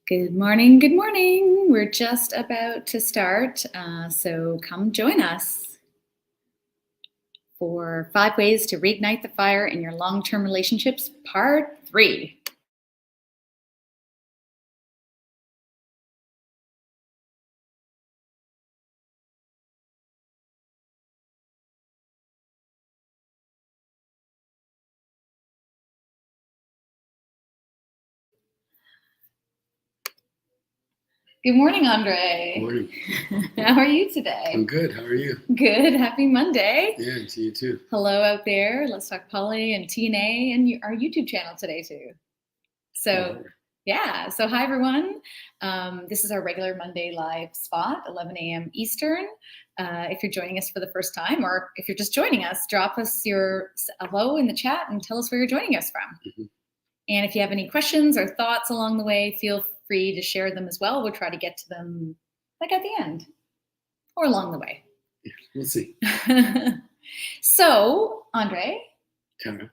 Good morning, good morning. We're just about to start, so come join us for 5 Ways to Reignite the Fire in Your Long-Term Relationships, Part 3. Good morning, Andre. Good morning. How are you today? I'm good. How are you? Good. Happy Monday. Yeah, to you too. Hello out there. Let's Talk Poly and TNA and our YouTube channel today too. So hi everyone. This is our regular Monday live spot, 11 a.m. Eastern. If you're joining us for the first time, or if you're just joining us, drop us your hello in the chat and tell us where you're joining us from. Mm-hmm. And if you have any questions or thoughts along the way, feel free to share them as well. We'll try to get to them like at the end or along the way. Yeah, we'll see. So, Andre. Tara.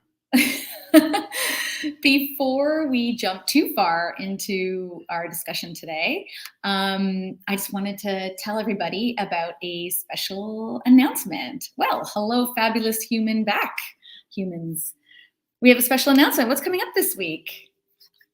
Before we jump too far into our discussion today, I just wanted to tell everybody about a special announcement. Well, hello, fabulous humans. We have a special announcement. What's coming up this week?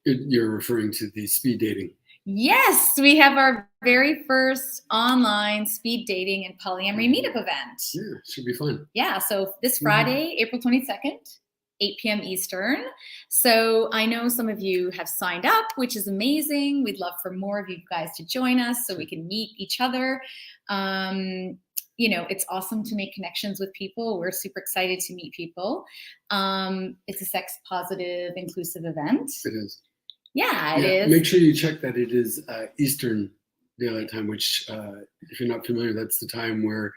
You're referring to the speed dating. Yes, we have our very first online speed dating and polyamory meetup event. Yeah, should be fun. Yeah, so this Friday, April 22nd, 8 p.m. Eastern. So I know some of you have signed up, which is amazing. We'd love for more of you guys to join us so we can meet each other. It's awesome to make connections with people. We're super excited to meet people. It's a sex positive, inclusive event. It is. Yeah, it is. Make sure you check that it is Eastern Daylight Time, which, if you're not familiar, that's the time where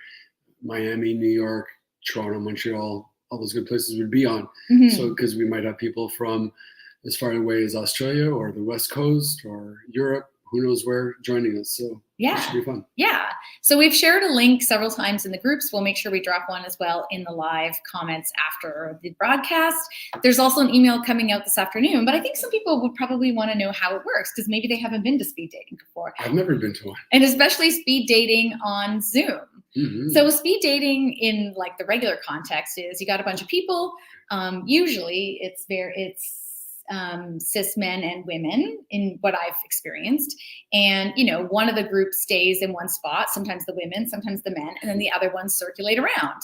Miami, New York, Toronto, Montreal, all those good places would be on. Mm-hmm. So, because we might have people from as far away as Australia or the West Coast or Europe, who knows where, joining us. So it should be fun. Yeah. So we've shared a link several times in the groups. We'll make sure we drop one as well in the live comments after the broadcast. There's also an email coming out this afternoon, but I think some people would probably want to know how it works because maybe they haven't been to speed dating before. I've never been to one. And especially speed dating on Zoom. Mm-hmm. So speed dating in like the regular context is you got a bunch of people. Usually it's cis men and women in what I've experienced. And, one of the groups stays in one spot, sometimes the women, sometimes the men, and then the other ones circulate around.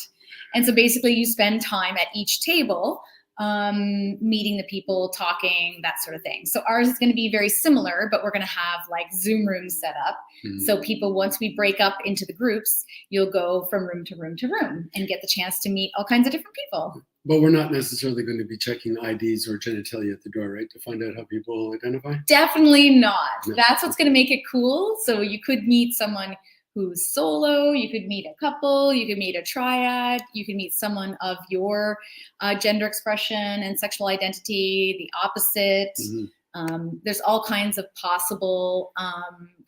And so basically you spend time at each table, meeting the people, talking, that sort of thing. So ours is going to be very similar, but we're going to have like Zoom rooms set up. Mm-hmm. So people, once we break up into the groups, you'll go from room to room to room and get the chance to meet all kinds of different people. But we're not necessarily going to be checking IDs or genitalia at the door, right? To find out how people identify? Definitely not. No. That's what's going to make it cool. So you could meet someone who's solo, you could meet a couple, you could meet a triad, you could meet someone of your gender expression and sexual identity, the opposite. Mm-hmm. There's all kinds of possible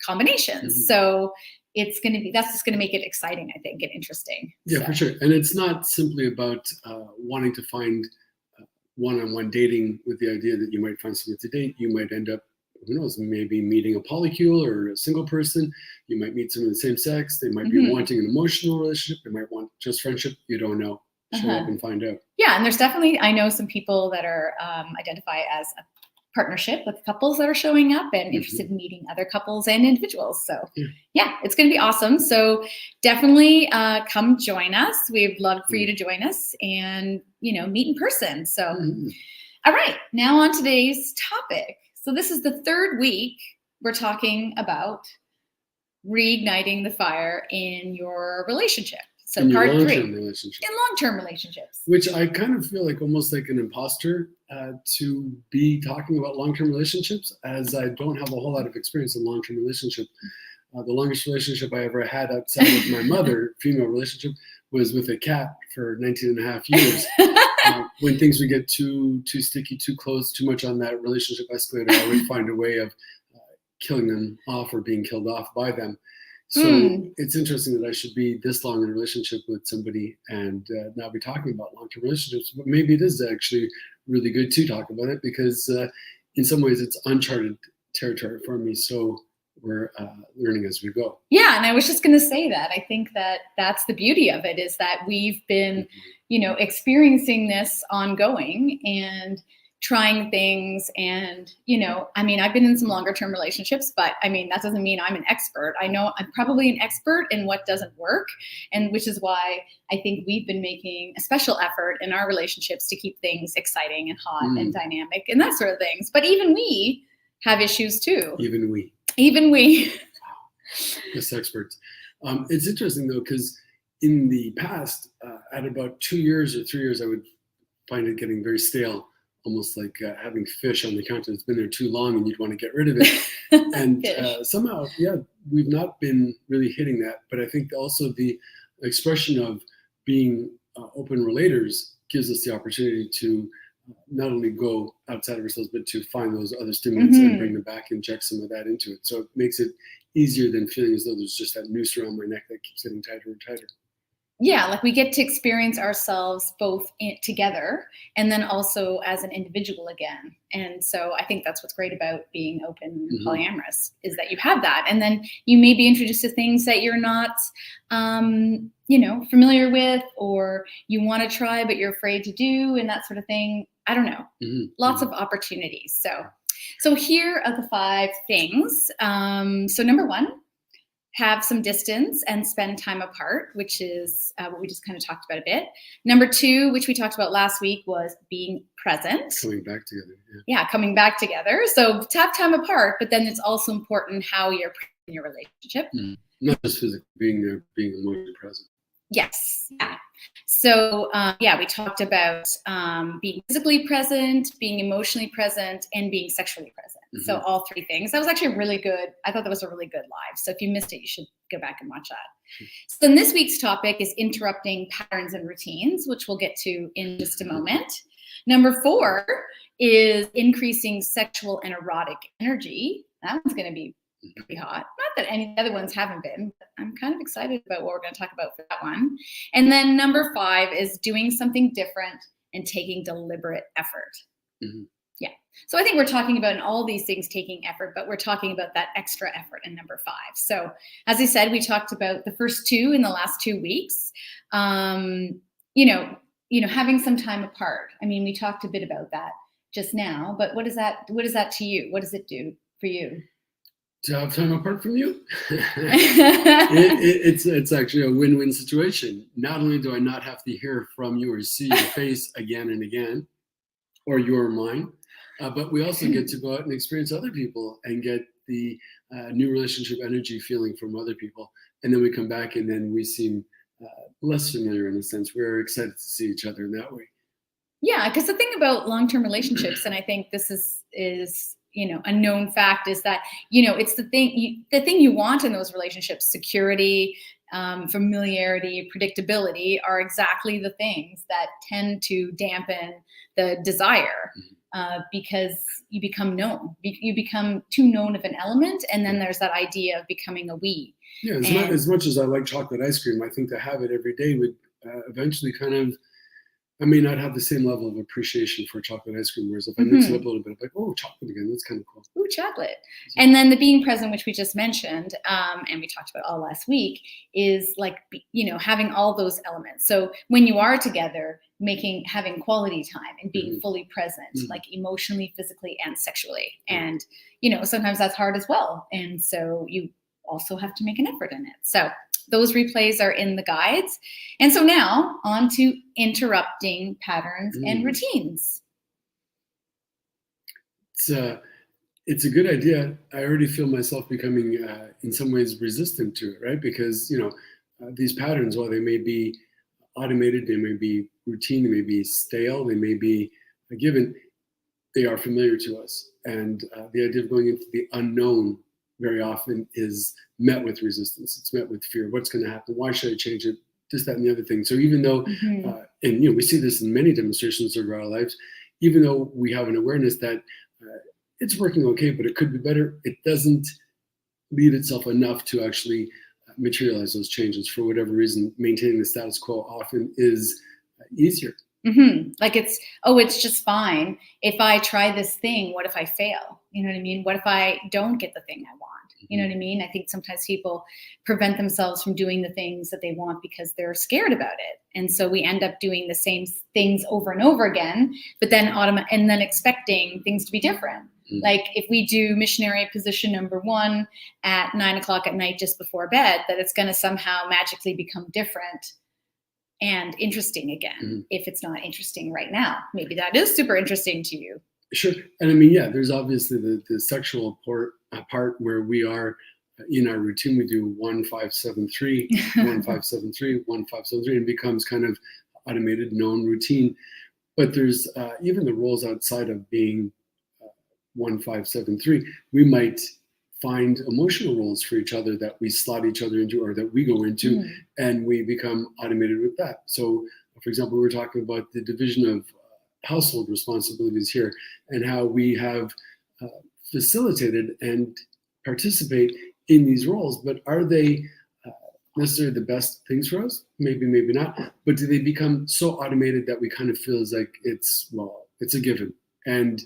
combinations. Mm-hmm. So that's just going to make it exciting, I think, and interesting. Yeah, for sure. And it's not simply about wanting to find one-on-one dating with the idea that you might find someone to date. You might end up, who knows, maybe meeting a polycule or a single person. You might meet someone of the same sex. They might be wanting an emotional relationship. They might want just friendship. You don't know. Show up and find out. Yeah, and there's definitely, I know some people that are identify as a partnership with couples that are showing up and interested in meeting other couples and individuals. So yeah, it's going to be awesome. So definitely come join us. We'd love for you to join us and, meet in person. So, all right, now on today's topic. So this is the third week we're talking about reigniting the fire in your relationship. So in part 3, in long-term relationships. Which I kind of feel like almost like an imposter to be talking about long-term relationships, as I don't have a whole lot of experience in long-term relationship. The longest relationship I ever had outside of my mother, female relationship, was with a cat for 19 and a half years. When things would get too sticky, too close, too much on that relationship escalator, I would find a way of killing them off or being killed off by them. So it's interesting that I should be this long in a relationship with somebody and not be talking about long-term relationships. But maybe it is actually really good to talk about it because in some ways it's uncharted territory for me. So we're learning as we go. Yeah, and I was just going to say that. I think that that's the beauty of it, is that we've been, experiencing this ongoing and trying things. And, I've been in some longer term relationships, but that doesn't mean I'm an expert. I know I'm probably an expert in what doesn't work, and which is why I think we've been making a special effort in our relationships to keep things exciting and hot and dynamic and that sort of things. But even we have issues too. Even we. Yes, experts. It's interesting though, because in the past, at about 2 years or 3 years, I would find it getting very stale, almost like having fish on the counter. It's been there too long and you'd want to get rid of it. And somehow, we've not been really hitting that. But I think also the expression of being open relators gives us the opportunity to not only go outside of ourselves, but to find those other stimulants and bring them back, inject some of that into it. So it makes it easier than feeling as though there's just that noose around my neck that keeps getting tighter and tighter. Yeah, like we get to experience ourselves both together and then also as an individual again. And so I think that's what's great about being open and polyamorous, is that you have that. And then you may be introduced to things that you're not, familiar with, or you want to try, but you're afraid to do, and that sort of thing. I don't know. Lots of opportunities. So here are the 5 things. So number 1, have some distance and spend time apart, which is what we just kind of talked about a bit. Number 2, which we talked about last week, was being present. Coming back together. Yeah, coming back together. So to have time apart, but then it's also important how you're in your relationship. Not just physically being there, being emotionally present. Yes. Yeah. So, we talked about being physically present, being emotionally present, and being sexually present. So all 3 things. That was actually I thought that was a really good live. So if you missed it, you should go back and watch that. So then this week's topic is interrupting patterns and routines, which we'll get to in just a moment. Number 4 is increasing sexual and erotic energy. That one's going to be pretty hot. Not that any other ones haven't been, but I'm kind of excited about what we're going to talk about for that one. And then number 5 is doing something different and taking deliberate effort. Yeah. So I think we're talking about in all these things taking effort, but we're talking about that extra effort in number 5. So as I said, we talked about the first 2 in the last 2 weeks. Having some time apart. We talked a bit about that just now, but what is that to you? What does it do for you? To have time apart from you? It's actually a win-win situation. Not only do I not have to hear from you or see your face again and again, or you or mine, but we also get to go out and experience other people and get the new relationship energy feeling from other people. And then we come back and then we seem less familiar in a sense. We're excited to see each other in that way. Yeah, because the thing about long-term relationships, and I think this is a known fact, is that it's the thing you want in those relationships. Security, familiarity, predictability are exactly the things that tend to dampen the desire, because you become known. You become too known of an element, and then there's that idea of becoming a we. Yeah, as much as I like chocolate ice cream, I think to have it every day would eventually kind of, I may not have the same level of appreciation for chocolate ice cream, whereas if I mix it up a little bit, I'm like, oh, chocolate again, that's kind of cool. Ooh, chocolate. And then the being present, which we just mentioned, and we talked about all last week, is like, having all those elements. So when you are together, having quality time and being fully present, like emotionally, physically, and sexually. And, sometimes that's hard as well. And so you also have to make an effort in it. So those replays are in the guides. And so now on to interrupting patterns and routines. It's a good idea. I already feel myself becoming, in some ways, resistant to it, right? Because, these patterns, while they may be automated, they may be routine, they may be stale, they may be a given, they are familiar to us. And the idea of going into the unknown very often is met with resistance. It's met with fear. What's going to happen? Why should I change it? This, that, and the other thing. So even though, and we see this in many demonstrations throughout our lives, even though we have an awareness that it's working okay, but it could be better, it doesn't lead itself enough to actually materialize those changes. For whatever reason, maintaining the status quo often is easier Like it's just fine. If I try this thing, what if I fail? You know what I mean? What if I don't get the thing I want? You know what I mean? I think sometimes people prevent themselves from doing the things that they want because they're scared about it. And so we end up doing the same things over and over again, but then and then expecting things to be different. Like if we do missionary position number 1 at 9:00 at night just before bed, that it's going to somehow magically become different and interesting again. If it's not interesting right now, maybe that is super interesting to you. Sure. And I mean, yeah, there's obviously the sexual part where we are in our routine, we do 1-5-7-3, 1-5-7-3, 1-5-7-3, and becomes kind of automated, known routine. But there's even the roles outside of being 1-5-7-3. We might find emotional roles for each other that we slot each other into, or that we go into, and we become automated with that. So, for example, we were talking about the division of household responsibilities here, and how we have facilitated and participate in these roles. But are they necessarily the best things for us? Maybe, maybe not. But do they become so automated that we kind of feel as like it's a given? And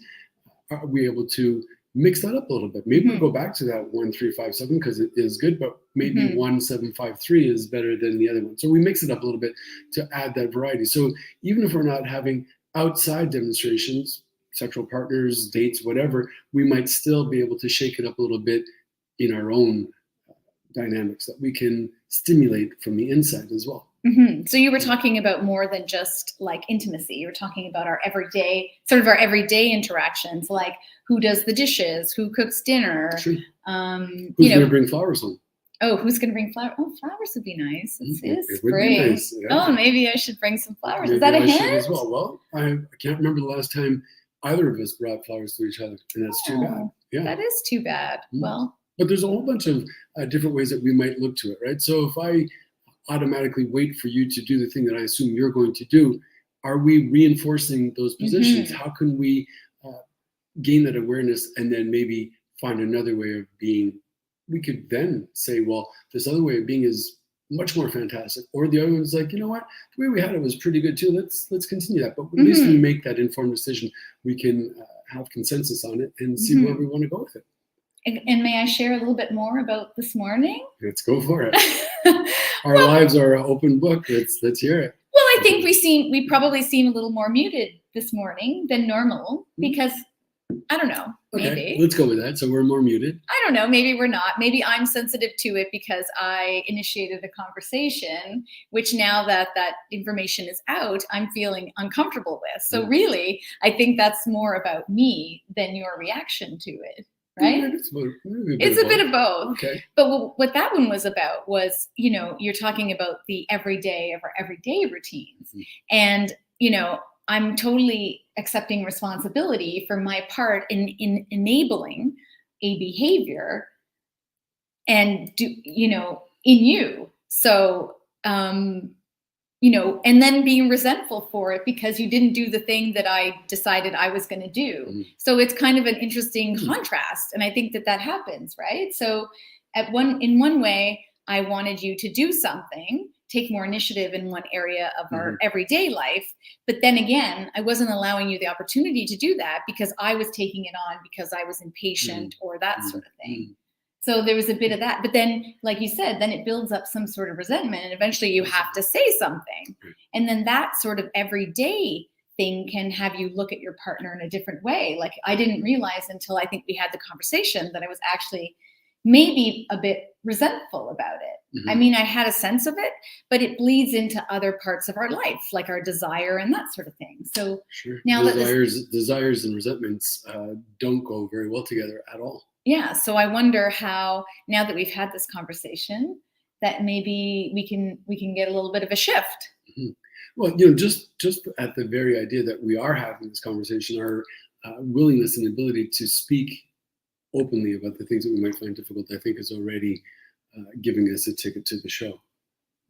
are we able to mix that up a little bit? Maybe we'll go back to that 1-3-5-7 because it is good, but maybe 1-7-5-3 is better than the other one. So we mix it up a little bit to add that variety. So even if we're not having outside demonstrations, sexual partners, dates, whatever, we might still be able to shake it up a little bit in our own dynamics that we can stimulate from the inside as well. So you were talking about more than just like intimacy. You were talking about our everyday interactions, like who does the dishes, who cooks dinner. Sure. Who's going to bring flowers home? Oh, who's going to bring flowers? Oh, flowers would be nice. It's would spring. Be nice, yeah. Oh, maybe I should bring some flowers. Maybe is that a hint? As well. Well, I can't remember the last time either of us brought flowers to each other, and that's too bad. Yeah, that is too bad. Well, but there's a whole bunch of different ways that we might look to it, right? So if I automatically wait for you to do the thing that I assume you're going to do, are we reinforcing those positions? How can we gain that awareness and then maybe find another way of being? We could then say, well, this other way of being is much more fantastic. Or the other one's like, you know what, the way we had it was pretty good too. Let's continue that. But at least we make that informed decision. We can have consensus on it and see where we want to go with it. And may I share a little bit more about this morning? Let's go for it. Our lives are an open book. Let's hear it. Well, I think we probably seem a little more muted this morning than normal because I don't know. Okay, maybe. Let's go with that. So we're more muted. I don't know. Maybe we're not. Maybe I'm sensitive to it because I initiated a conversation, which now that information is out, I'm feeling uncomfortable with. So really, I think that's more about me than your reaction to it. Right? It's a bit of both. Okay. But what that one was about was, you're talking about the everyday of our everyday routines. And, I'm totally accepting responsibility for my part in enabling a behavior and in you. So, and then being resentful for it because you didn't do the thing that I decided I was going to do. So it's kind of an interesting contrast. And I think that happens, right? So in one way, I wanted you to do something, take more initiative in one area of our everyday life. But then again, I wasn't allowing you the opportunity to do that because I was taking it on because I was impatient or that sort of thing. So there was a bit of that. But then, like you said, then it builds up some sort of resentment. And eventually you have to say something. And then that sort of everyday thing can have you look at your partner in a different way. Like I didn't realize until I think we had the conversation that I was actually maybe a bit resentful about it. I mean, I had a sense of it, but it bleeds into other parts of our life, like our desire and that sort of thing. So now desires and resentments don't go very well together at all. Yeah. So I wonder how, now that we've had this conversation, that maybe we can get a little bit of a shift. Well, just at the very idea that we are having this conversation, our willingness and ability to speak openly about the things that we might find difficult, I think is already giving us a ticket to the show.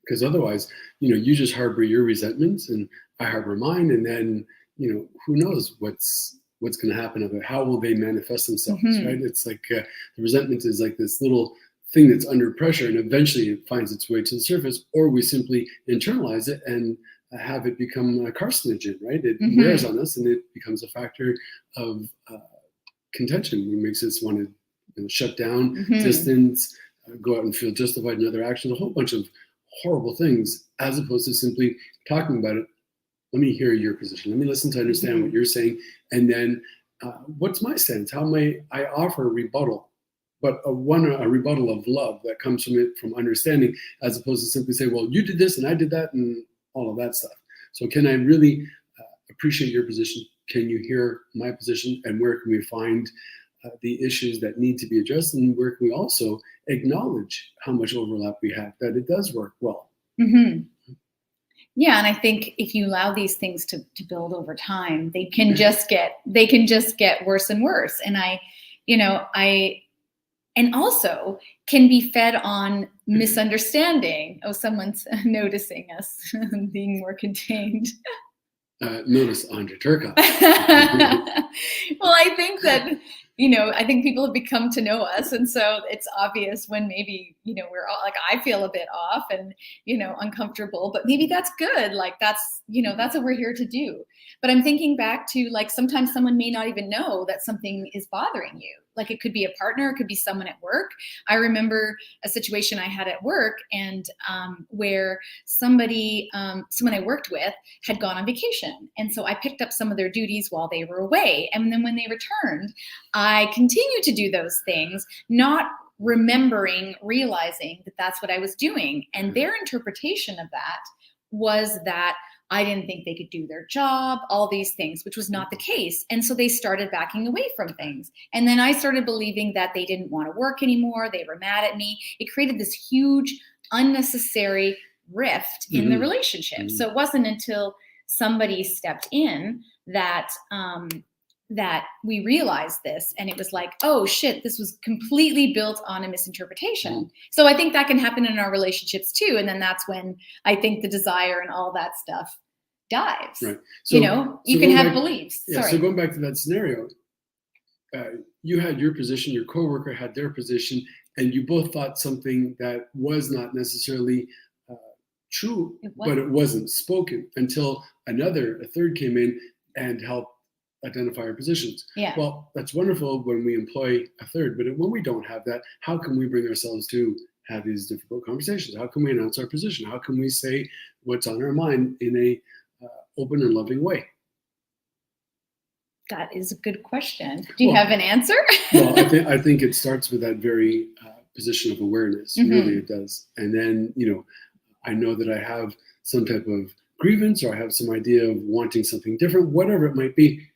Because otherwise, you just harbor your resentments and I harbor mine, and then, who knows what's going to happen of it? How will they manifest themselves, right? It's like the resentment is like this little thing that's under pressure, and eventually it finds its way to the surface, or we simply internalize it and have it become a carcinogen, right? It Mhm. wears on us, and it becomes a factor of contention. It makes us want to shut down, Mhm. distance, go out and feel justified in other actions, a whole bunch of horrible things, as opposed to simply talking about it. Let me hear your position. Let me listen to understand what you're saying. And then what's my stance? How may I offer a rebuttal? But a rebuttal of love that comes from it, from understanding, as opposed to simply say, well, you did this and I did that and all of that stuff. So can I really appreciate your position? Can you hear my position? And where can we find the issues that need to be addressed? And where can we also acknowledge how much overlap we have, that it does work well? Mhm. Yeah, and I think if you allow these things to build over time, they can just get worse and worse. And and also can be fed on misunderstanding. Oh, someone's noticing us being more contained. Notice Andre Turka. Well, I think that, I think people have become to know us. And so it's obvious when maybe, we're all like, I feel a bit off and, uncomfortable, but maybe that's good. Like that's what we're here to do. But I'm thinking back to like, sometimes someone may not even know that something is bothering you. Like it could be a partner, it could be someone at work. I remember a situation I had at work and where someone I worked with had gone on vacation. And so I picked up some of their duties while they were away. And then when they returned, I continued to do those things, not realizing that that's what I was doing. And their interpretation of that was that I didn't think they could do their job, all these things, which was not the case. And so they started backing away from things. And then I started believing that they didn't want to work anymore. They were mad at me. It created this huge, unnecessary rift in the relationship. So it wasn't until somebody stepped in that we realized this, and it was like, oh shit, this was completely built on a misinterpretation. So I think that can happen in our relationships too. And then that's when I think the desire and all that stuff dives. Right. So, you can have beliefs. Yeah. So going back to that scenario, you had your position, your coworker had their position, and you both thought something that was not necessarily true, but it wasn't spoken until a third came in and helped identify our positions. Yeah. Well, that's wonderful when we employ a third, but when we don't have that, how can we bring ourselves to have these difficult conversations? How can we announce our position? How can we say what's on our mind in a open and loving way? That is a good question. Do you have an answer? Well, I think it starts with that very position of awareness. Really, it does. And then, I know that I have some type of grievance, or I have some idea of wanting something different, whatever it might be.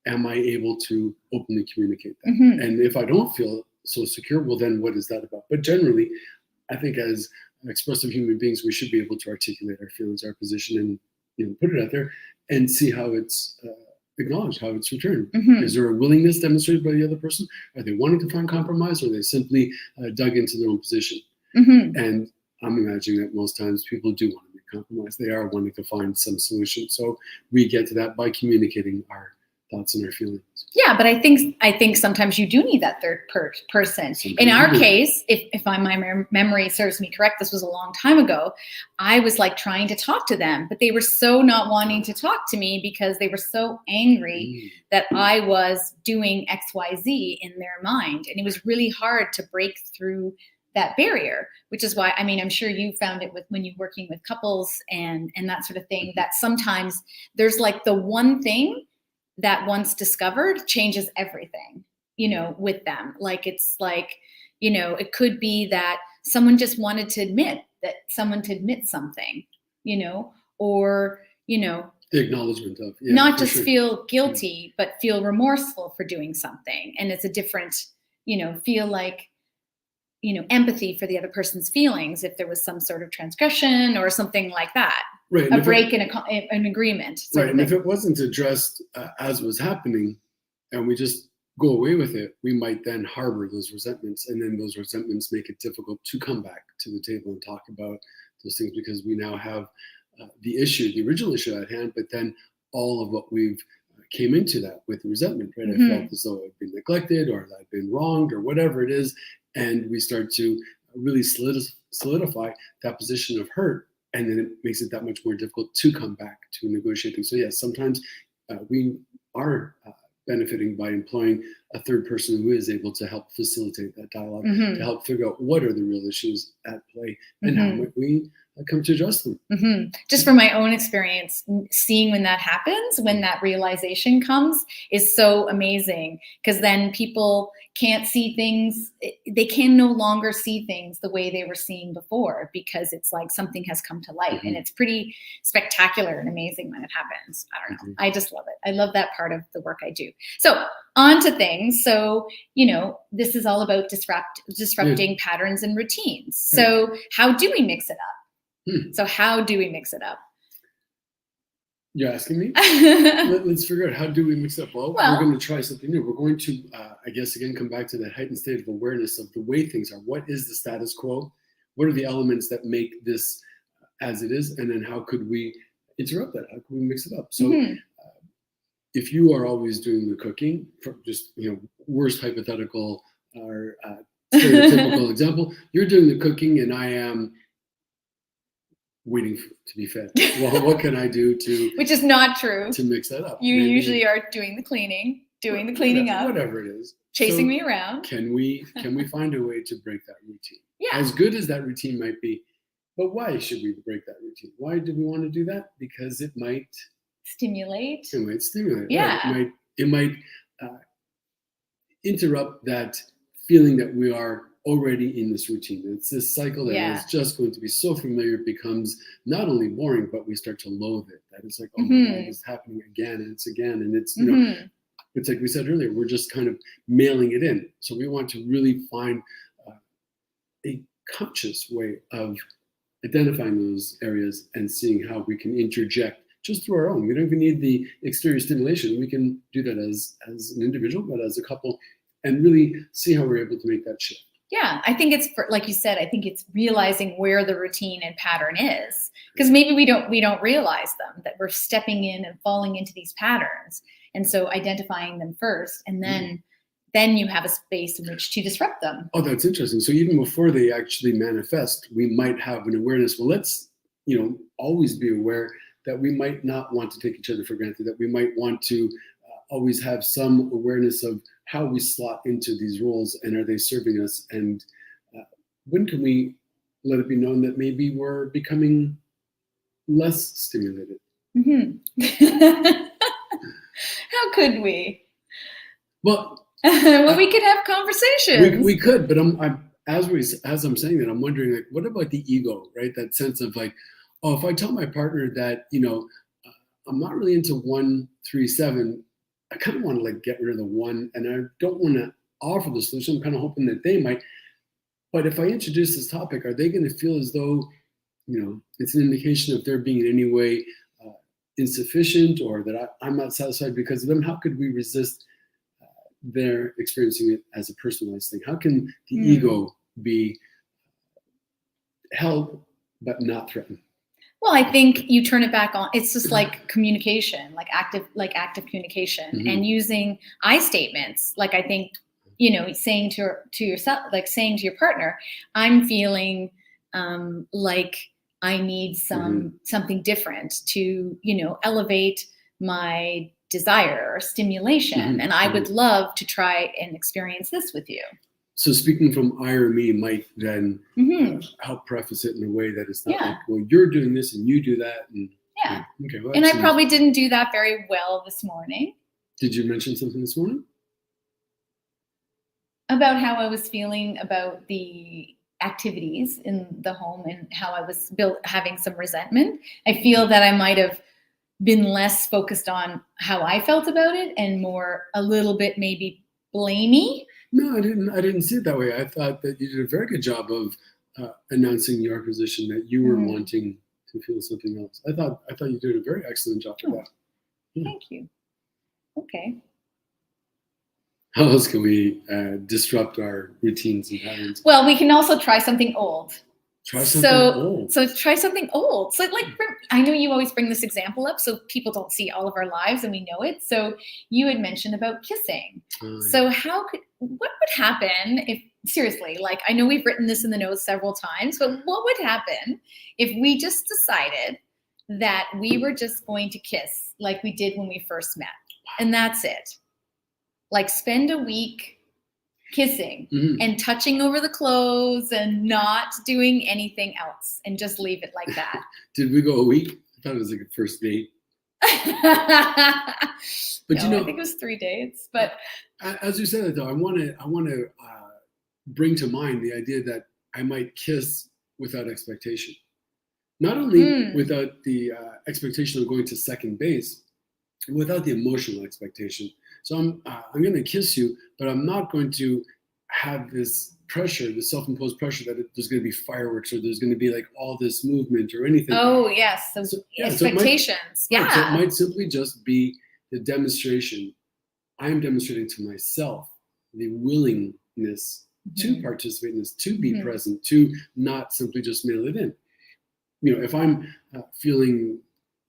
Am I able to openly communicate that? And if I don't feel so secure, well, then what is that about? But generally, I think as expressive human beings, we should be able to articulate our feelings, our position, and put it out there and see how it's acknowledged, how it's returned. Is there a willingness demonstrated by the other person? Are they wanting to find compromise, or are they simply dug into their own position? And I'm imagining that most times people do want to make compromise. They are wanting to find some solution. So we get to that by communicating our thoughts and our feelings. Yeah, but I think sometimes you do need that third person. In our case, if my memory serves me correct, this was a long time ago. I was like trying to talk to them, but they were so not wanting to talk to me because they were so angry that I was doing XYZ in their mind, and it was really hard to break through that barrier, which is why, I'm sure you found it when you're working with couples and that sort of thing, that sometimes there's like the one thing that once discovered changes everything, with them. Like, it's like, it could be that someone just wanted to admit something, or, the acknowledgement of, not just feel guilty, but feel remorseful for doing something. And it's a different, feel like, empathy for the other person's feelings if there was some sort of transgression or something like that. Right. A break in an agreement. Right. And if it wasn't addressed as was happening, and we just go away with it, we might then harbor those resentments. And then those resentments make it difficult to come back to the table and talk about those things, because we now have the original issue at hand, but then all of what we've came into that with resentment, right? I felt as though I'd been neglected, or I'd been wronged, or whatever it is. And we start to really solidify that position of hurt. and then it makes it that much more difficult to come back to negotiating. So yes, sometimes we are benefiting by employing a third person who is able to help facilitate that dialogue, to help figure out what are the real issues at play and how might we come to address them. Just from my own experience, seeing when that happens, when that realization comes, is so amazing, because then people can't see things, they can no longer see things the way they were seeing before, because it's like something has come to light, and it's pretty spectacular and amazing when it happens. I don't know. I just love it. I love that part of the work I do. So on to things. So, this is all about disrupting patterns and routines. So how do we mix it up? So how do we mix it up? You're asking me? Let's figure out, how do we mix it up? Well, we're going to try something new. We're going to, I guess, again, come back to that heightened state of awareness of the way things are. What is the status quo? What are the elements that make this as it is? And then how could we interrupt that? How could we mix it up? So if you are always doing the cooking, for just, worst hypothetical or stereotypical example, you're doing the cooking and I am waiting to be fed. Well, what can I do to... Which is not true. To mix that up. You usually are doing the cleaning up. Whatever it is. Chasing me around. Can we find a way to break that routine? Yeah. As good as that routine might be, but why should we break that routine? Why do we want to do that? Because it might... Stimulate. It might stimulate. Yeah. Right? It might interrupt that feeling that we are already in this routine. It's this cycle that is just going to be so familiar, it becomes not only boring, but we start to loathe it. That it's like, oh my God, it's happening again, and it's again, and it's, it's like we said earlier, we're just kind of mailing it in. So we want to really find a conscious way of identifying those areas and seeing how we can interject just through our own. We don't even need the exterior stimulation. We can do that as an individual, but as a couple, and really see how we're able to make that shift. Yeah, I think it's, like you said, I think it's realizing where the routine and pattern is, because maybe we don't realize them, that we're stepping in and falling into these patterns, and so identifying them first, and then you have a space in which to disrupt them. Oh, that's interesting. So even before they actually manifest, we might have an awareness. Well, let's always be aware that we might not want to take each other for granted, that we might want to always have some awareness of how we slot into these roles, and are they serving us, and when can we let it be known that maybe we're becoming less stimulated? How could we? Well, we could have conversations. We could, but as I'm saying that, I'm wondering, like, what about the ego, right? That sense of like, oh, if I tell my partner that I'm not really into 1-3-7. I kind of want to like get rid of the one, and I don't want to offer the solution. I'm kind of hoping that they might. But if I introduce this topic, are they going to feel as though, it's an indication of their being in any way insufficient, or that I'm not satisfied because of them? How could we resist their experiencing it as a personalized thing? How can the ego be held but not threatened? Well, I think you turn it back on. It's just like communication, like active communication, and using I statements. Like, I think, saying to yourself, like saying to your partner, I'm feeling like I need something different to, elevate my desire or stimulation. And I would love to try and experience this with you. So speaking from I or me might then help preface it in a way that it's not like, well, you're doing this and you do that. And, okay, well, and I probably didn't do that very well this morning. Did you mention something this morning? About how I was feeling about the activities in the home and how I was having some resentment. I feel that I might have been less focused on how I felt about it and more a little bit maybe blamey. No, I didn't see it that way. I thought that you did a very good job of announcing your position that you were wanting to feel something else. I thought you did a very excellent job of that. Thank you. Okay. How else can we disrupt our routines and patterns? Well, we can also try something old. Try something old. So try something old. So like, I know you always bring this example up, so people don't see all of our lives and we know it. So you had mentioned about kissing. So what would happen if, seriously, like I know we've written this in the notes several times, but what would happen if we just decided that we were just going to kiss like we did when we first met? And that's it. Like spend a week kissing and touching over the clothes and not doing anything else and just leave it like that. Did we go a week? I thought it was like a first date. But no, I think it was 3 dates. But as you said it though, I want to bring to mind the idea that I might kiss without expectation. Not only without the expectation of going to second base, without the emotional expectation. So I'm going to kiss you, but I'm not going to have this pressure, this self-imposed pressure that there's going to be fireworks or there's going to be like all this movement or anything. Oh yes, so expectations. So it might simply just be the demonstration. I'm demonstrating to myself the willingness to participate in this, to be present, to not simply just mail it in. You know, if I'm feeling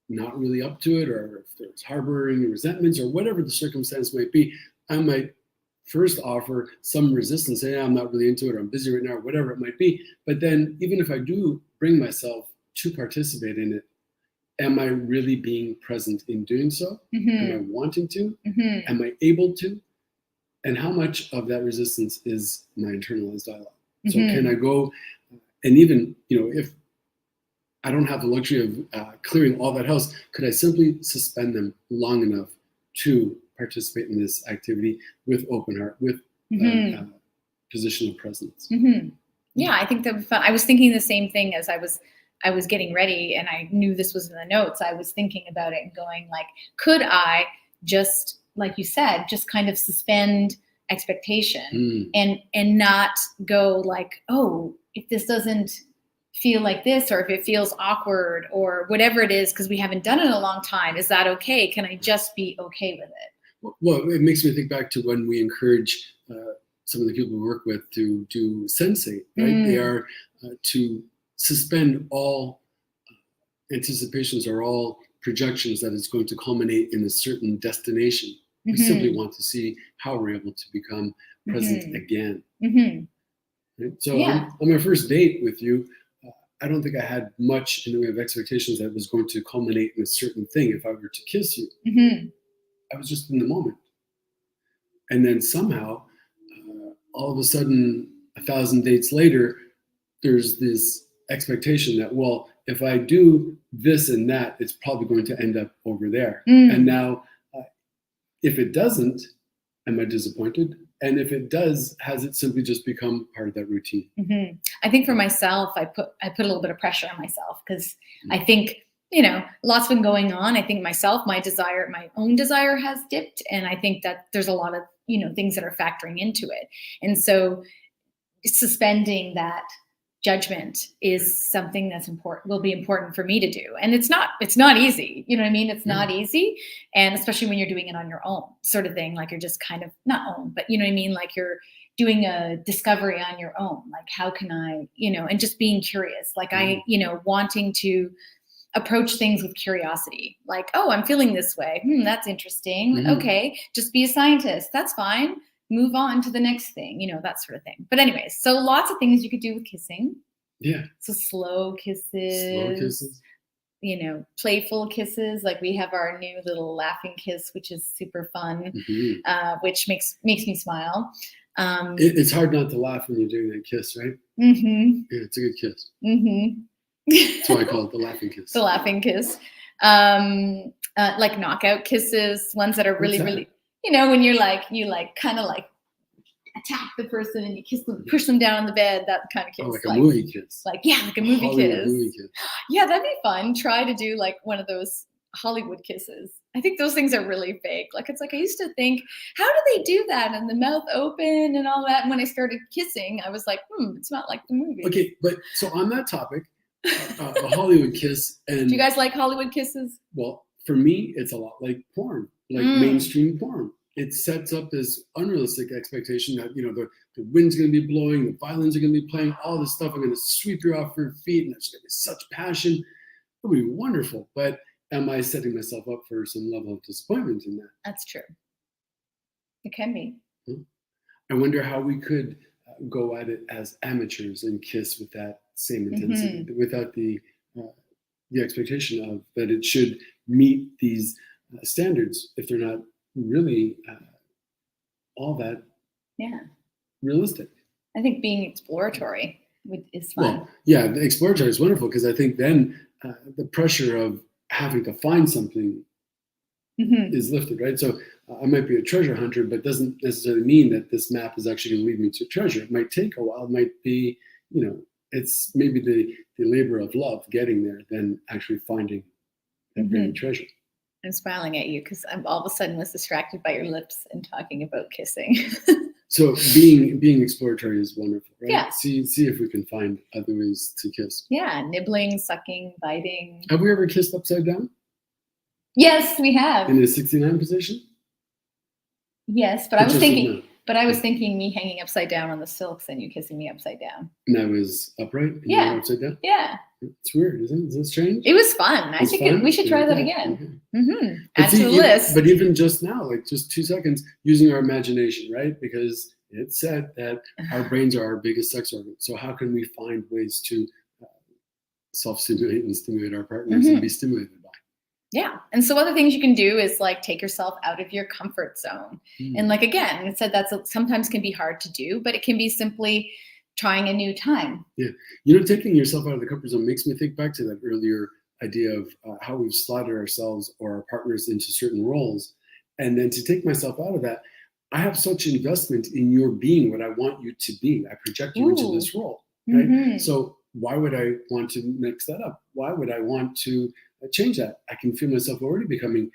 not really up to it, or if there's harboring resentments or whatever the circumstance might be, I might first offer some resistance, say, I'm not really into it, or I'm busy right now, or whatever it might be. But then even if I do bring myself to participate in it, am I really being present in doing so? Am I wanting to? Am I able to? And how much of that resistance is my internalized dialogue? So can I go, and even, you know, if I don't have the luxury of clearing all that house, could I simply suspend them long enough to participate in this activity with open heart, with position of presence? Yeah, I think that would be fun. I was thinking the same thing as I was getting ready, and I knew this was in the notes. I was thinking about it and going like, could I just, like you said, just kind of suspend expectation and not go like, oh, if this doesn't feel like this, or if it feels awkward or whatever it is, because we haven't done it in a long time, is that okay? Can I just be okay with it? Well, it makes me think back to when we encourage some of the people we work with to do sensate, right? They are to suspend all anticipations or all projections that it's going to culminate in a certain destination. We simply want to see how we're able to become present again. Right? So on my first date with you, I don't think I had much in the way of expectations that was going to culminate in a certain thing if I were to kiss you. I was just in the moment. And then somehow, all of a sudden, 1,000 dates later, there's this expectation that, well, if I do this and that, it's probably going to end up over there. And now, if it doesn't, am I disappointed? And if it does, has it simply just become part of that routine? I think for myself, I put a little bit of pressure on myself because I think, you know, lots been going on. I think myself, my own desire has dipped. And I think that there's a lot of, you know, things that are factoring into it. And so suspending that judgment is something that's will be important for me to do. And it's not easy. You know what I mean? It's not easy. And especially when you're doing it on your own sort of thing, like you're just kind of not own, but you know what I mean? Like you're doing a discovery on your own. Like, how can I, you know, and just being curious, like you know, wanting to approach things with curiosity, like, oh, I'm feeling this way. That's interesting. Okay. Just be a scientist. That's fine. Move on to the next thing, you know, that sort of thing. But anyways, so lots of things you could do with kissing. Yeah. So slow kisses, you know, playful kisses. Like we have our new little laughing kiss, which is super fun, which makes me smile. It's hard not to laugh when you're doing that kiss, right? Yeah, it's a good kiss. That's why I call it the laughing kiss. The laughing kiss. Like knockout kisses, ones that are really, you know, when you kind of like attack the person and you kiss them, push them down on the bed, that kind of kiss. Oh, like a movie kiss. Like, yeah, like a movie Hollywood kiss. movie kiss. Yeah, that'd be fun. Try to do like one of those Hollywood kisses. I think those things are really fake. Like, it's like, I used to think, how do they do that? And the mouth open and all that. And when I started kissing, I was like, it's not like the movie. Okay, but so on that topic, a Hollywood kiss. And do you guys like Hollywood kisses? Well, for me, it's a lot like porn, like mainstream porn. it sets up this unrealistic expectation that, the wind's going to be blowing, the violins are going to be playing, all this stuff. I'm going to sweep you off your feet, and there's going to be such passion. It would be wonderful. But am I setting myself up for some level of disappointment in that? That's true. It can be. I wonder how we could go at it as amateurs and kiss with that same intensity, without the expectation of that it should meet these standards if they're not really all that realistic. I think being exploratory is fun. Well, yeah, the exploratory is wonderful, because I think then the pressure of having to find something is lifted, right? So I might be a treasure hunter, but doesn't necessarily mean that this map is actually going to lead me to treasure. It might take a while. It might be, it's maybe the labor of love getting there than actually finding that very treasure. I'm smiling at you because I'm all of a sudden was distracted by your lips and talking about kissing. So being exploratory is wonderful, right? Yeah. See if we can find other ways to kiss. Yeah, nibbling, sucking, biting. Have we ever kissed upside down? Yes, we have. In a 69 position? Yes, but I was thinking me hanging upside down on the silks and you kissing me upside down. And I was upright and you were upside down? Yeah. It's weird, isn't it? Is it strange? It was fun. I think we should try that again. Add to the list. But even just now, like just 2 seconds, using our imagination, right? Because it's said that our brains are our biggest sex organ. So how can we find ways to self-stimulate and stimulate our partners and be stimulated by? Yeah. And so other things you can do is like take yourself out of your comfort zone. And like, again, it said that's sometimes can be hard to do, but it can be simply trying a new time. Yeah. Taking yourself out of the comfort zone makes me think back to that earlier idea of how we've slotted ourselves or our partners into certain roles. And then to take myself out of that, I have such investment in your being what I want you to be. I project you into this role. Right? So why would I want to mix that up? Why would I want to change that? I can feel myself already becoming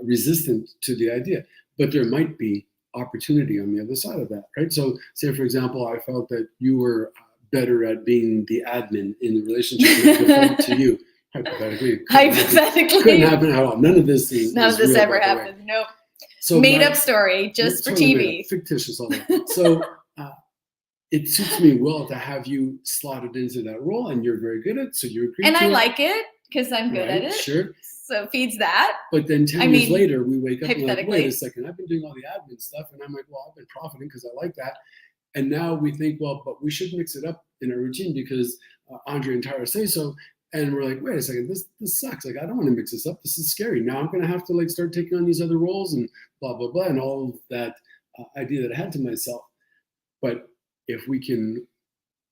resistant to the idea, but there might be opportunity on the other side of that, right? So say, for example, I felt that you were better at being the admin in the relationship and I default to you. Hypothetically. Couldn't happen at all. None of this ever happened. Nope. So made up story just for TV. Fictitious, all that. So it suits me well to have you slotted into that role, and you're very good at it, so you agree. And to I it. like it because I'm good at it. Sure. So it feeds that. But then 10 years later, we wake up and we're like, wait a second, I've been doing all the admin stuff. And I'm like, well, I've been profiting because I like that. And now we think, well, but we should mix it up in our routine because Andre and Tara say so. And we're like, wait a second, this sucks. Like, I don't want to mix this up. This is scary. Now I'm going to have to like start taking on these other roles and blah, blah, blah. And all of that idea that I had to myself. But if we can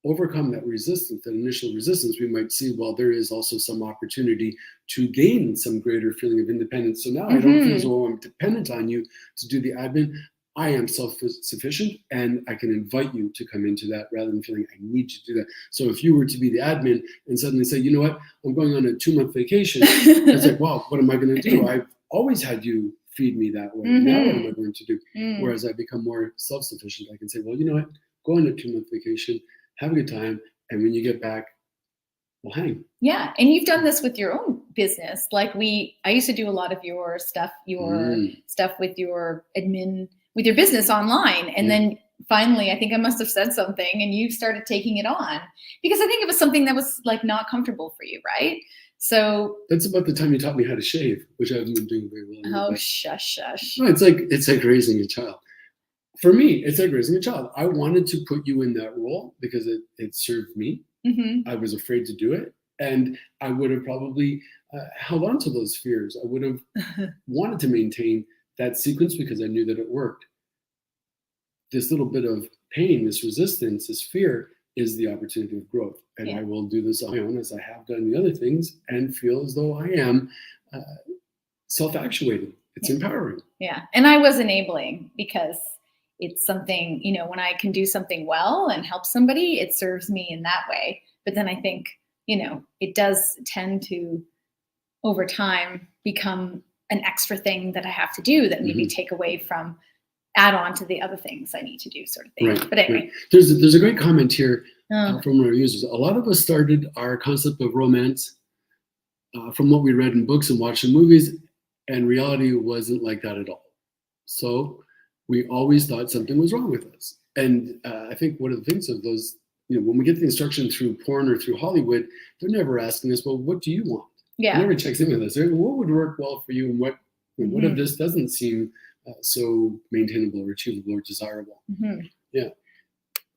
overcome that resistance, that initial resistance, we might see, well, there is also some opportunity to gain some greater feeling of independence. So now I don't feel as though I'm dependent on you to do the admin. I am self-sufficient and I can invite you to come into that rather than feeling I need you to do that. So if you were to be the admin and suddenly say, you know what, I'm going on a 2-month vacation, it's like, wow, what am I going to do? I've always had you feed me that way. Now what am I going to do? Whereas I become more self-sufficient, I can say, well, you know what, go on a 2-month vacation, have a good time, and when you get back, we'll hang. Yeah, and you've done this with your own business. Like I used to do a lot of your stuff with your admin, with your business online. And then finally, I think I must have said something and you started taking it on because I think it was something that was like not comfortable for you, right? So that's about the time you taught me how to shave, which I haven't been doing very well. Oh, shush. No, it's like raising a child. For me, it's like raising a child. I wanted to put you in that role because it served me. I was afraid to do it. And I would have probably held on to those fears. I would have wanted to maintain that sequence because I knew that it worked. This little bit of pain, this resistance, this fear is the opportunity of growth. And I will do this on my own as I have done the other things and feel as though I am self-actuated. It's empowering. Yeah. And I was enabling because it's something, when I can do something well and help somebody, it serves me in that way. But then I think, it does tend to, over time, become an extra thing that I have to do that maybe take away from, add on to the other things I need to do, sort of thing. Right, but anyway. Right. There's a great comment here from our users. A lot of us started our concept of romance from what we read in books and watched in movies, and reality wasn't like that at all. So we always thought something was wrong with us. And I think one of the things of those, when we get the instruction through porn or through Hollywood, they're never asking us, well, what do you want? Yeah. It never checks in with us. What would work well for you, and what of this doesn't seem so maintainable or achievable or desirable? Yeah.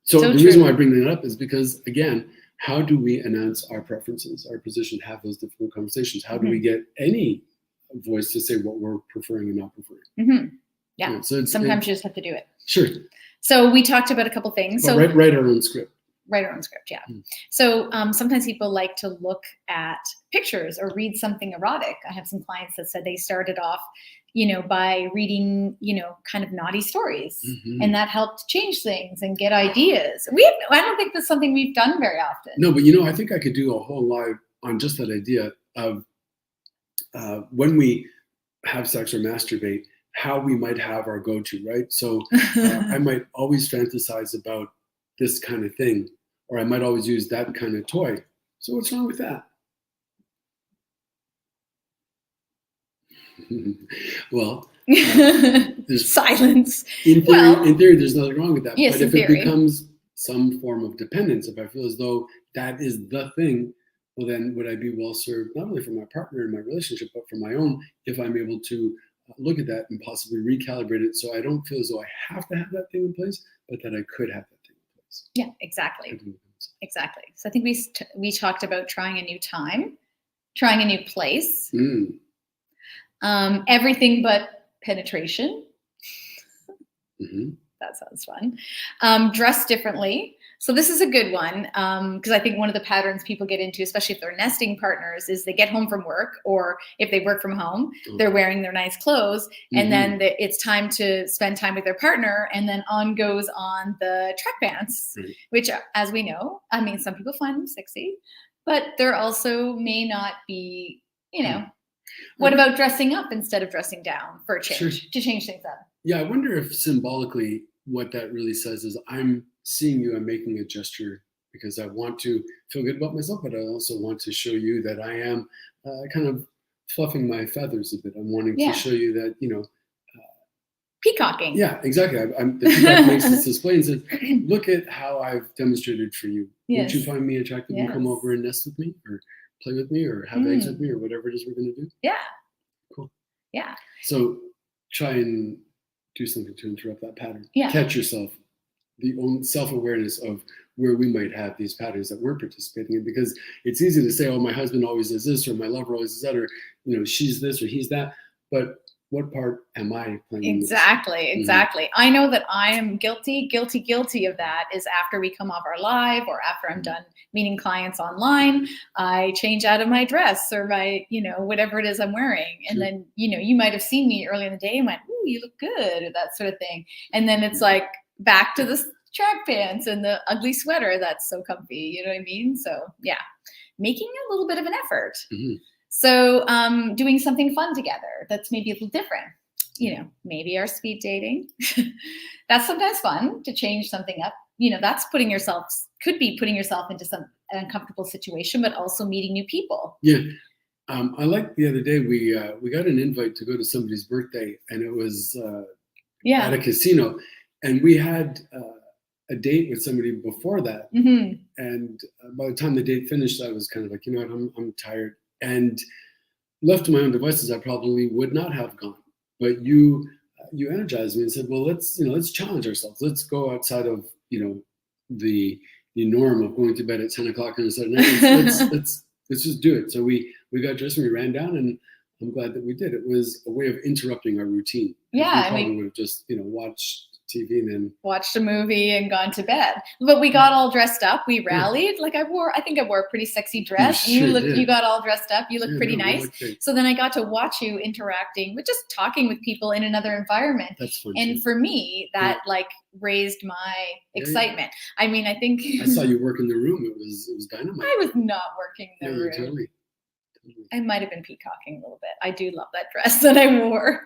So the reason why I bring that up is because, again, how do we announce our preferences, our position, have those difficult conversations? How do we get any voice to say what we're preferring and not preferring? Yeah. So sometimes you just have to do it. Sure. So we talked about a couple things. So write our own script. Write our own script, yeah. So sometimes people like to look at pictures or read something erotic. I have some clients that said they started off, by reading, kind of naughty stories, and that helped change things and get ideas. I don't think that's something we've done very often. No, but I think I could do a whole live on just that idea of when we have sex or masturbate, how we might have our go-to, right? So I might always fantasize about this kind of thing, or I might always use that kind of toy. So what's wrong with that? Well, there's silence. In theory, there's nothing wrong with that. Yes, but if it becomes some form of dependence, if I feel as though that is the thing, well, then would I be well served, not only for my partner in my relationship, but for my own, if I'm able to look at that and possibly recalibrate it so I don't feel as though I have to have that thing in place, but that I could have that thing in place. Yeah, exactly. Exactly. So I think we talked about trying a new time, trying a new place, everything but penetration. That sounds fun. Dress differently. So this is a good one, because I think one of the patterns people get into, especially if they're nesting partners, is they get home from work, or if they work from home, they're wearing their nice clothes, and then it's time to spend time with their partner, and then on goes on the track pants, which, as we know, I mean, some people find them sexy, but they're also may not be, What about dressing up instead of dressing down for a change, to change things up? Yeah, I wonder if symbolically what that really says is I'm seeing you, I'm making a gesture because I want to feel good about myself, but I also want to show you that I am kind of fluffing my feathers a bit. I'm wanting to show you that, peacocking. Yeah, exactly. The peacock makes this display and says, look at how I've demonstrated for you. Yes. Won't you find me attractive and come over and nest with me or play with me or have eggs with me or whatever it is we're going to do? Yeah. Cool. Yeah. So try and do something to interrupt that pattern. Yeah. Catch yourself. The own self-awareness of where we might have these patterns that we're participating in, because it's easy to say, oh, my husband always does this, or my lover always does that, or she's this or he's that, but what part am I playing? Exactly. I know that I am guilty of that. Is after we come off our live, or after I'm done meeting clients online, I change out of my dress or my whatever it is I'm wearing, and then you might have seen me early in the day and went, ooh, you look good, or that sort of thing, and then it's like back to the track pants and the ugly sweater that's so comfy, you know what I mean? So yeah, making a little bit of an effort. So doing something fun together that's maybe a little different, maybe our speed dating. That's sometimes fun to change something up. That's could be putting yourself into some uncomfortable situation, but also meeting new people. Yeah. I like the other day, we got an invite to go to somebody's birthday, and it was at a casino. And we had a date with somebody before that. And by the time the date finished, I was kind of like, you know what, I'm tired. And left to my own devices, I probably would not have gone. But you energized me and said, well, let's challenge ourselves. Let's go outside of, the norm of going to bed at 10 o'clock on a Saturday night. Let's just do it. So we got dressed and we ran down, and I'm glad that we did. It was a way of interrupting our routine. Yeah. We probably would have just, watched TV and then watched a movie and gone to bed. But we got all dressed up. We rallied. Like I think I wore a pretty sexy dress. You got all dressed up. You looked pretty nice. So then I got to watch you interacting with just talking with people in another environment. That's fun. And for me, that raised my excitement. I mean, I think I saw you work in the room. It was dynamite. I was not working in the room. Totally. I might have been peacocking a little bit. I do love that dress that I wore.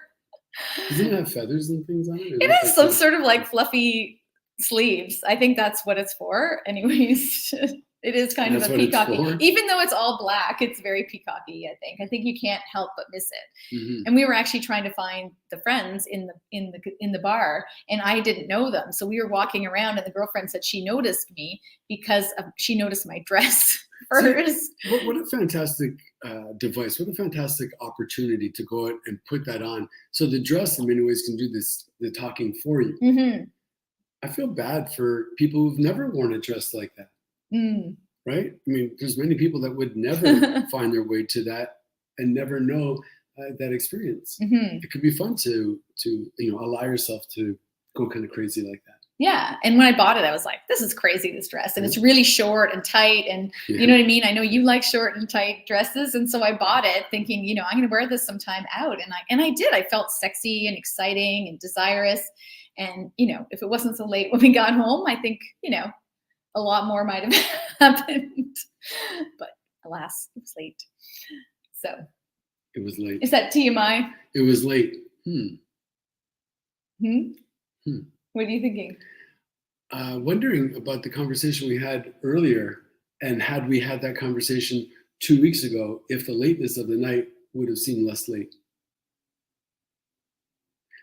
Doesn't it have feathers and things on it? It has some sort of fluffy sleeves. I think that's what it's for. Anyways, It is kind That's of a what it's peacocky. for? Even though it's all black, it's very peacocky, I think. I think you can't help but miss it. Mhm. And we were actually trying to find the friends in the bar, and I didn't know them. So we were walking around, and the girlfriend said she noticed me because she noticed my dress first. What a fantastic device. What a fantastic opportunity to go out and put that on. So the dress in many ways can do the talking for you. Mm-hmm. I feel bad for people who've never worn a dress like that. Mm. Right? I mean, there's many people that would never find their way to that and never know that experience. Mm-hmm. It could be fun to allow yourself to go kind of crazy like that. Yeah. And when I bought it, I was like, this is crazy, this dress. And it's really short and tight. And you know what I mean? I know you like short and tight dresses. And so I bought it thinking, I'm going to wear this sometime out. And I did. I felt sexy and exciting and desirous. And, if it wasn't so late when we got home, I think, a lot more might have happened. But alas, it was late. So. It was late. Is that TMI? It was late. What are you thinking? Wondering about the conversation we had earlier, and had we had that conversation 2 weeks ago, if the lateness of the night would have seemed less late.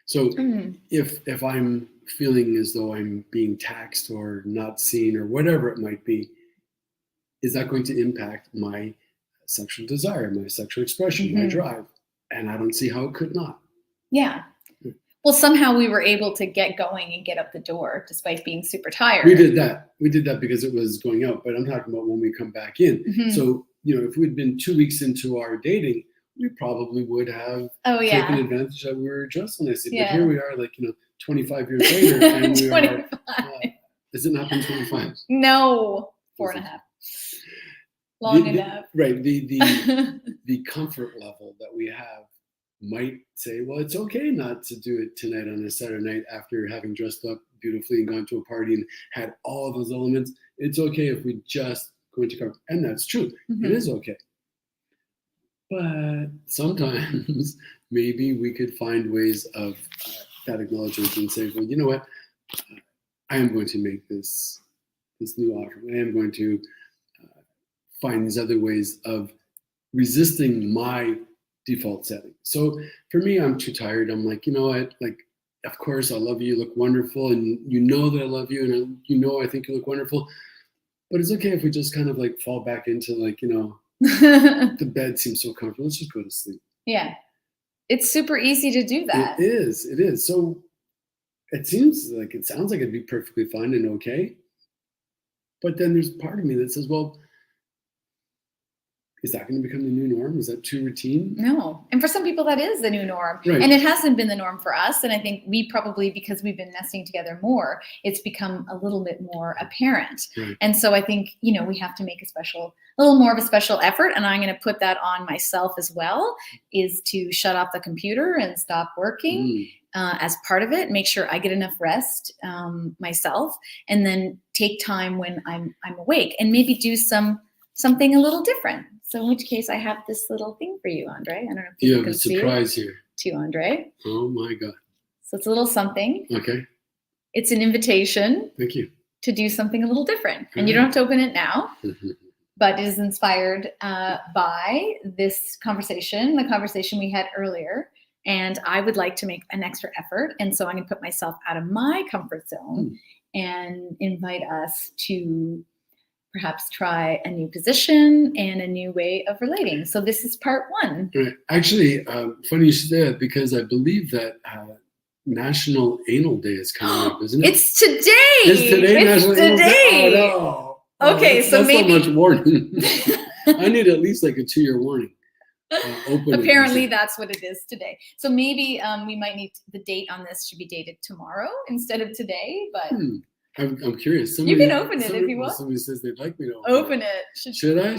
So if I'm feeling as though I'm being taxed or not seen or whatever it might be, is that going to impact my sexual desire, my sexual expression, my drive? And I don't see how it could not. Yeah. Well, somehow we were able to get going and get up the door despite being super tired. We did that. We did that because it was going out, but I'm talking about when we come back in. Mm-hmm. So, if we'd been 2 weeks into our dating, we probably would have taken advantage that we were dressed nicely. But here we are, 25 years later, and we 25. Has it not been 25? No, 4.5. Long enough. Right. The comfort level that we have might say, well, it's okay not to do it tonight on a Saturday night after having dressed up beautifully and gone to a party and had all of those elements. It's okay if we just go into comfort. And that's true. Mm-hmm. It is okay. But sometimes maybe we could find ways of that acknowledgement and say, well, you know what? I am going to make this new offer. I am going to find these other ways of resisting my default setting. So for me, I'm too tired. I'm like, you know what? Of course, I love you. You look wonderful. And you know that I love you. And I think you look wonderful. But it's okay if we just kind of fall back into the bed seems so comfortable. Let's just go to sleep. Yeah. It's super easy to do that. It is. So it sounds like it'd be perfectly fine and okay. But then there's part of me that says, well, is that going to become the new norm? Is that too routine? No. And for some people, that is the new norm. Right. And it hasn't been the norm for us. And I think we probably, because we've been nesting together more, it's become a little bit more apparent. Right. And so I think, we have to make a little more of a special effort. And I'm going to put that on myself as well, is to shut off the computer and stop working as part of it. Make sure I get enough rest myself, and then take time when I'm awake and maybe do something a little different. So in which case, I have this little thing for you, Andre. I don't know if you have can a surprise see it. here. To Andre. Oh my God. So it's a little something. Okay. It's an invitation. Thank you. To do something a little different. And you don't have to open it now, but it is inspired by this conversation, the conversation we had earlier. And I would like to make an extra effort. And so I'm going to put myself out of my comfort zone and invite us to perhaps try a new position and a new way of relating. So this is part 1. Right. Actually, funny you should say that, because I believe that National Anal Day is coming up, isn't it? It's today. It's today. National Anal Day. Oh, no. Okay, that's maybe not much warning. I need at least a 2-year warning. Apparently that's what it is today. So maybe we might need the date on this should be dated tomorrow instead of today, but I'm curious. You can open it if you want. Somebody says they'd like me to open it. Should I?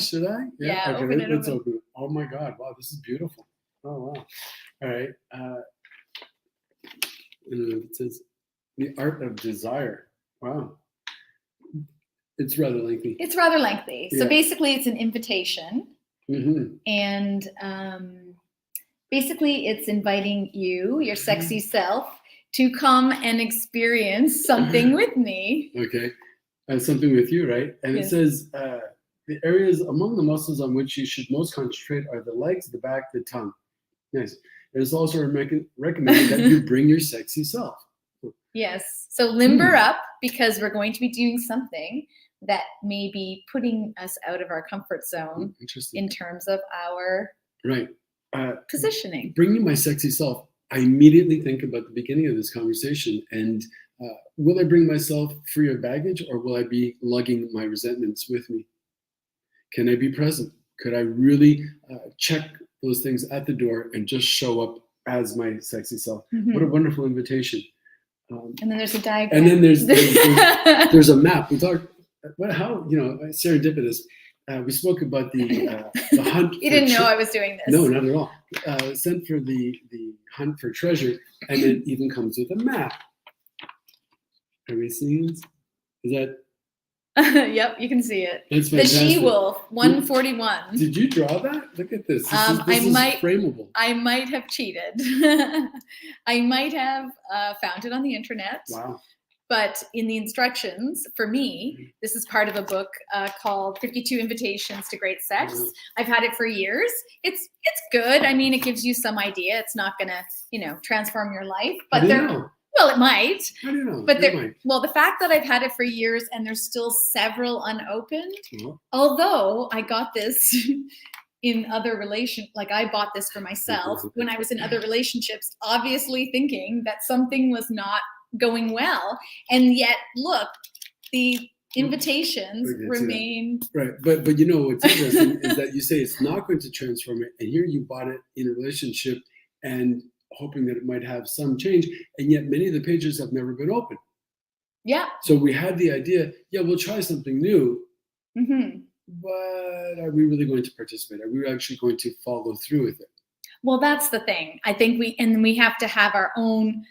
Yeah, okay, open it. Let's open it. Oh my God! Wow, this is beautiful. Oh wow! All right. It says the art of desire. Wow. It's rather lengthy. So basically, it's an invitation, and basically, it's inviting you, your sexy self, to come and experience something with me. Okay. something with you, right? And Yes. it says, the areas among the muscles on which you should most concentrate are the legs, the back, the tongue. Nice. It is also recommended that you bring your sexy self. Yes. So limber up, because we're going to be doing something that may be putting us out of our comfort zone Interesting. in terms of our Right. positioning. Bringing my sexy self, I immediately think about the beginning of this conversation, and will I bring myself free of baggage, or will I be lugging my resentments with me? Can I be present? Could I really check those things at the door and just show up as my sexy self? What a wonderful invitation. And then there's a diagram. And then there's a map. We talked, how, serendipitous. We spoke about the hunt. You didn't know I was doing this. No, not at all. Sent for the hunt for treasure, and it even comes with a map. Have we seen this? Is that? Yep, you can see it. That's fantastic. fantastic. The She-Wolf, 141. Did you draw that? Look at this. This is frameable. I might have cheated. I might have found it on the internet. Wow. But in the instructions, for me, this is part of a book called 52 Invitations to Great Sex. I've had it for years. It's good. I mean, it gives you some idea. It's not going to, transform your life. But well, it might. How do you know? But the fact that I've had it for years and there's still several unopened, although I got this in other like I bought this for myself when I was in other relationships, obviously thinking that something was not going well, and yet look, the invitations remain right. But what's interesting is that you say it's not going to transform it, and here you bought it in a relationship and hoping that it might have some change, and yet many of the pages have never been opened. Yeah. So we had the idea, we'll try something new, but are we really going to participate? Are we actually going to follow through with it? Well, that's the thing. I think we have to have our own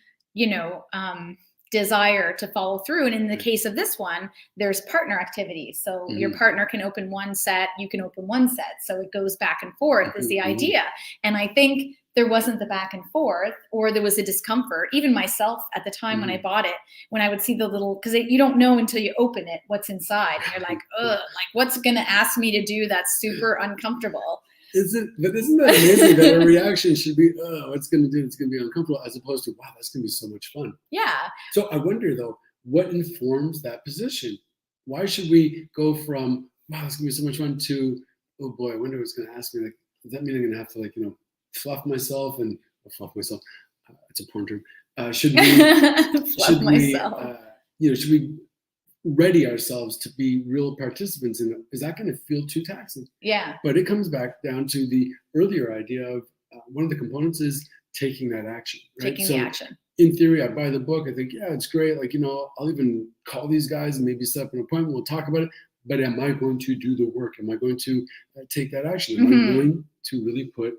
desire to follow through. And in the case of this one, there's partner activities. So your partner can open one set, you can open one set. So it goes back and forth is the idea. And I think there wasn't the back and forth, or there was a discomfort. Even myself at the time when I bought it, when I would see the little, because you don't know until you open it what's inside. And you're like, ugh, like what's going to ask me to do that's super uncomfortable? Isn't that amazing that our reaction should be, oh, what's going to do? It's going to be uncomfortable, as opposed to, wow, that's going to be so much fun. Yeah. So I wonder, though, what informs that position? Why should we go from, wow, it's going to be so much fun, to, oh boy, I wonder what's going to ask me. Like, does that mean I'm going to have to, fluff myself? It's a porn term. Should we ready ourselves to be real participants in it? Is that going to feel too taxing? Yeah. But it comes back down to the earlier idea of one of the components is taking that action. Right? Taking the action. In theory, I buy the book. I think, it's great. I'll even call these guys and maybe set up an appointment. We'll talk about it. But am I going to do the work? Am I going to take that action? Am I going to really put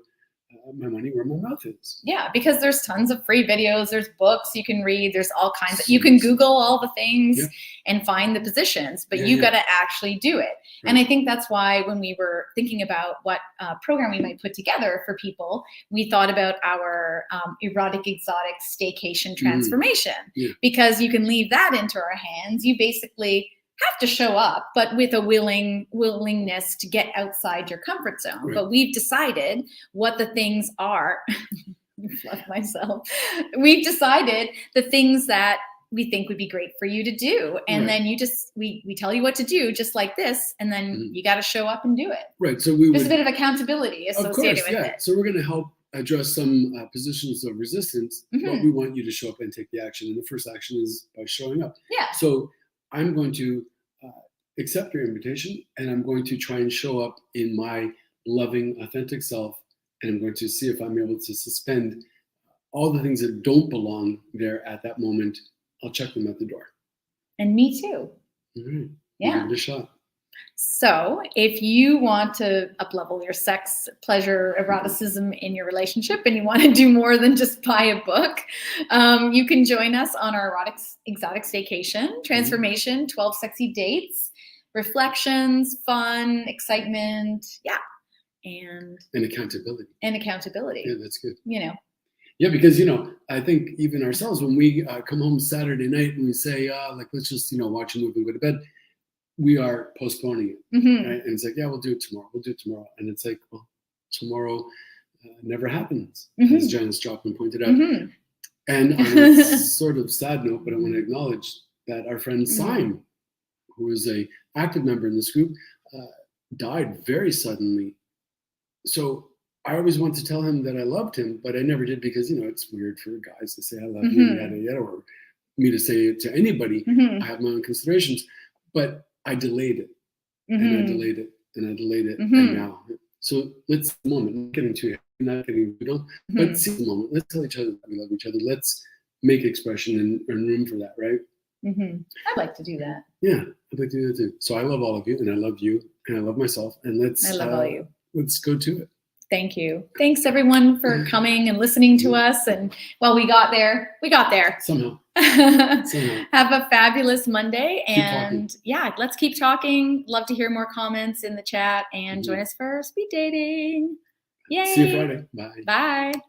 my money where my mouth is? Yeah, because there's tons of free videos, there's books you can read, there's all kinds of, you can Google all the things and find the positions, but you got to actually do it. Right. And I think that's why when we were thinking about what program we might put together for people, we thought about our erotic exotic staycation transformation, because you can leave that into our hands. You basically have to show up, but with a willingness to get outside your comfort zone. Right. But we've decided what the things are. Love myself. We've decided the things that we think would be great for you to do. And then we tell you what to do, just like this. And then you got to show up and do it. Right. So there's a bit of accountability associated with it. So we're going to help address some positions of resistance, but we want you to show up and take the action. And the first action is by showing up. Yeah. So I'm going to accept your invitation, and I'm going to try and show up in my loving, authentic self, and I'm going to see if I'm able to suspend all the things that don't belong there at that moment. I'll check them at the door. And me too. Mm-hmm. Yeah. Give it a shot. So if you want to up-level your sex, pleasure, eroticism in your relationship, and you want to do more than just buy a book, you can join us on our erotic exotic staycation transformation, 12 sexy dates, reflections, fun, excitement, and accountability. Yeah, that's good. Yeah, because I think even ourselves, when we come home Saturday night and we say, let's just watch a movie and go to bed, we are postponing it, Mhm. right? And it's like, yeah, we'll do it tomorrow. We'll do it tomorrow. And it's like, well, tomorrow never happens, as Janis Joplin pointed out. Mhm. And on a sort of sad note, but I want to acknowledge that our friend Syme, who is a active member in this group, died very suddenly. So I always want to tell him that I loved him, but I never did because, you know, it's weird for guys to say I love you, yada, yada, or me to say it to anybody. I have my own considerations, but I delayed it, and I delayed it, and I delayed it, and now. So let's the moment, not getting too, not getting, we don't, but see the moment. Let's tell each other that we love each other. Let's make expression and room for that, right? I'd like to do that. Yeah, I'd like to do that too. So I love all of you, and I love you, and I love myself, and let's. I love all you. Let's go to it. Thank you. Thanks everyone for coming and listening to us. And well, we got there. Somehow. Have a fabulous Monday. And yeah, let's keep talking. Love to hear more comments in the chat and join us for speed dating. Yay. See you Friday. Bye. Bye.